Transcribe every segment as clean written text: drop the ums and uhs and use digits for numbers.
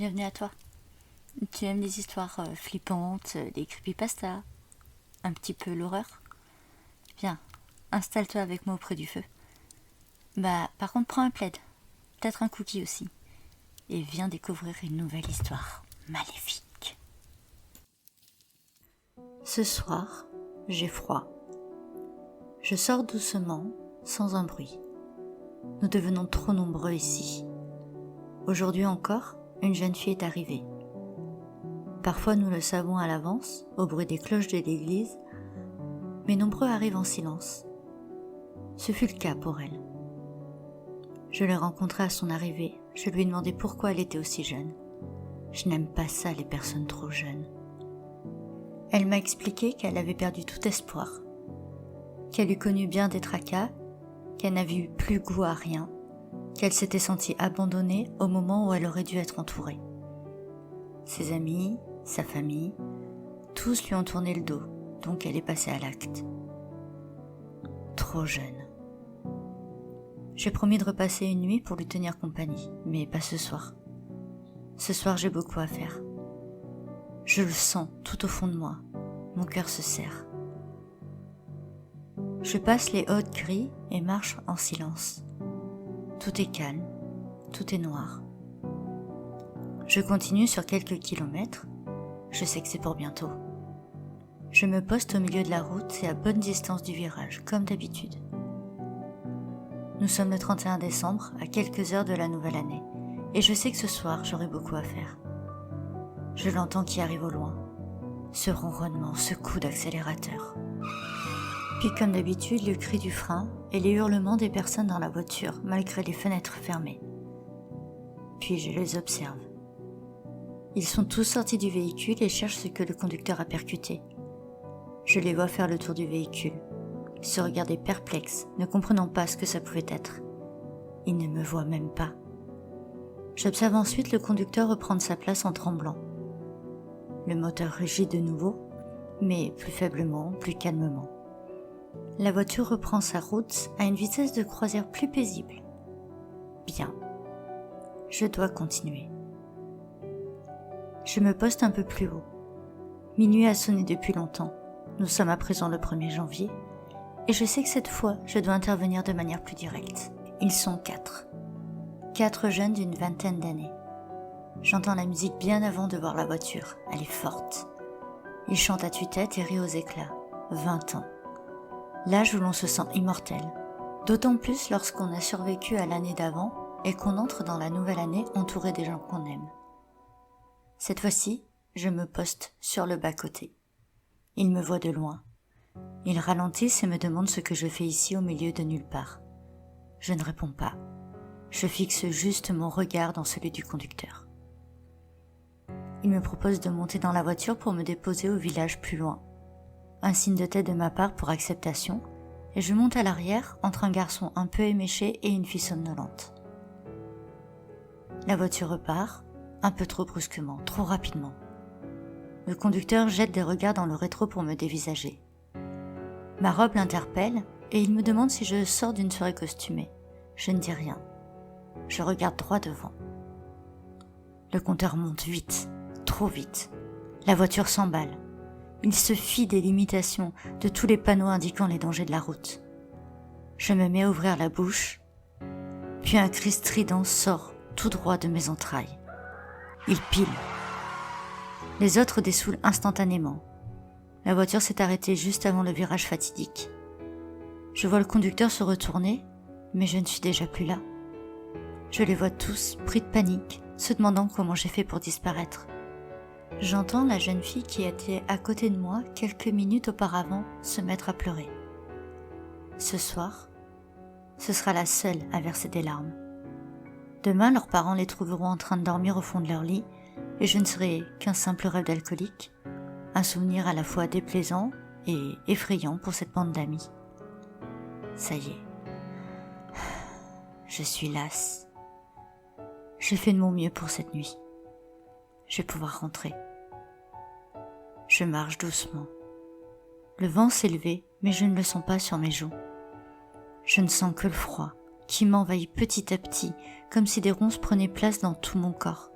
bienvenue à toi. Tu aimes les histoires flippantes, les creepypastas, un petit peu l'horreur? Viens, installe-toi avec moi auprès du feu. Par contre, prends un plaid, peut-être un cookie aussi, et viens découvrir une nouvelle histoire maléfique. Ce soir, j'ai froid. Je sors doucement, sans un bruit. Nous devenons trop nombreux ici. Aujourd'hui encore, une jeune fille est arrivée. Parfois nous le savons à l'avance, au bruit des cloches de l'église, mais nombreux arrivent en silence. Ce fut le cas pour elle. Je l'ai rencontrée à son arrivée, je lui ai demandé pourquoi elle était aussi jeune. Je n'aime pas ça, les personnes trop jeunes. Elle m'a expliqué qu'elle avait perdu tout espoir, qu'elle eut connu bien des tracas, qu'elle n'avait eu plus goût à rien, qu'elle s'était sentie abandonnée au moment où elle aurait dû être entourée. Ses amis, sa famille, tous lui ont tourné le dos, donc elle est passée à l'acte. Trop jeune. J'ai promis de repasser une nuit pour lui tenir compagnie, mais pas ce soir. Ce soir, j'ai beaucoup à faire. Je le sens tout au fond de moi. Mon cœur se serre. Je passe les hautes grilles et marche en silence. Tout est calme, tout est noir. Je continue sur quelques kilomètres. Je sais que c'est pour bientôt. Je me poste au milieu de la route et à bonne distance du virage, comme d'habitude. Nous sommes le 31 décembre, à quelques heures de la nouvelle année, et je sais que ce soir, j'aurai beaucoup à faire. Je l'entends qui arrive au loin. Ce ronronnement, ce coup d'accélérateur. Puis comme d'habitude, le cri du frein et les hurlements des personnes dans la voiture, malgré les fenêtres fermées. Puis je les observe. Ils sont tous sortis du véhicule et cherchent ce que le conducteur a percuté. Je les vois faire le tour du véhicule, se regarder perplexes, ne comprenant pas ce que ça pouvait être. Ils ne me voient même pas. J'observe ensuite le conducteur reprendre sa place en tremblant. Le moteur rugit de nouveau, mais plus faiblement, plus calmement. La voiture reprend sa route à une vitesse de croisière plus paisible. Bien. Je dois continuer. Je me poste un peu plus haut. Minuit a sonné depuis longtemps. Nous sommes à présent le 1er janvier, et je sais que cette fois, je dois intervenir de manière plus directe. Ils sont 4. 4 jeunes d'une vingtaine d'années. J'entends la musique bien avant de voir la voiture. Elle est forte. Ils chantent à tue-tête et rient aux éclats. 20 ans. L'âge où l'on se sent immortel. D'autant plus lorsqu'on a survécu à l'année d'avant et qu'on entre dans la nouvelle année entouré des gens qu'on aime. Cette fois-ci, je me poste sur le bas-côté. Ils me voient de loin. Ils ralentissent et me demandent ce que je fais ici au milieu de nulle part. Je ne réponds pas. Je fixe juste mon regard dans celui du conducteur. Il me propose de monter dans la voiture pour me déposer au village plus loin. Un signe de tête de ma part pour acceptation, et je monte à l'arrière entre un garçon un peu éméché et une fille somnolente. La voiture repart, un peu trop brusquement, trop rapidement. Le conducteur jette des regards dans le rétro pour me dévisager. Ma robe l'interpelle et il me demande si je sors d'une soirée costumée. Je ne dis rien. Je regarde droit devant. Le compteur monte vite, trop vite. La voiture s'emballe. Il se fie des limitations de tous les panneaux indiquant les dangers de la route. Je me mets à ouvrir la bouche, puis un cri strident sort tout droit de mes entrailles. Il pile. Les autres dessoulent instantanément. La voiture s'est arrêtée juste avant le virage fatidique. Je vois le conducteur se retourner, mais je ne suis déjà plus là. Je les vois tous, pris de panique, se demandant comment j'ai fait pour disparaître. J'entends la jeune fille qui était à côté de moi quelques minutes auparavant se mettre à pleurer. Ce soir, ce sera la seule à verser des larmes. Demain, leurs parents les trouveront en train de dormir au fond de leur lit et je ne serai qu'un simple rêve d'alcoolique, un souvenir à la fois déplaisant et effrayant pour cette bande d'amis. Ça y est, je suis lasse. J'ai fait de mon mieux pour cette nuit. Je vais pouvoir rentrer. Je marche doucement. Le vent s'est levé, mais je ne le sens pas sur mes joues. Je ne sens que le froid, qui m'envahit petit à petit, comme si des ronces prenaient place dans tout mon corps.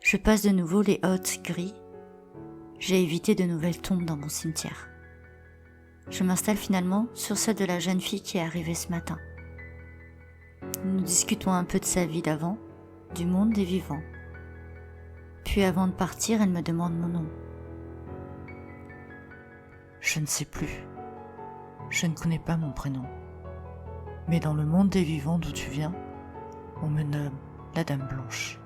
Je passe de nouveau les hôtes gris. J'ai évité de nouvelles tombes dans mon cimetière. Je m'installe finalement sur celle de la jeune fille qui est arrivée ce matin. Nous discutons un peu de sa vie d'avant, du monde des vivants. Puis avant de partir, elle me demande mon nom. Je ne sais plus. Je ne connais pas mon prénom. Mais dans le monde des vivants d'où tu viens, on me nomme la Dame Blanche.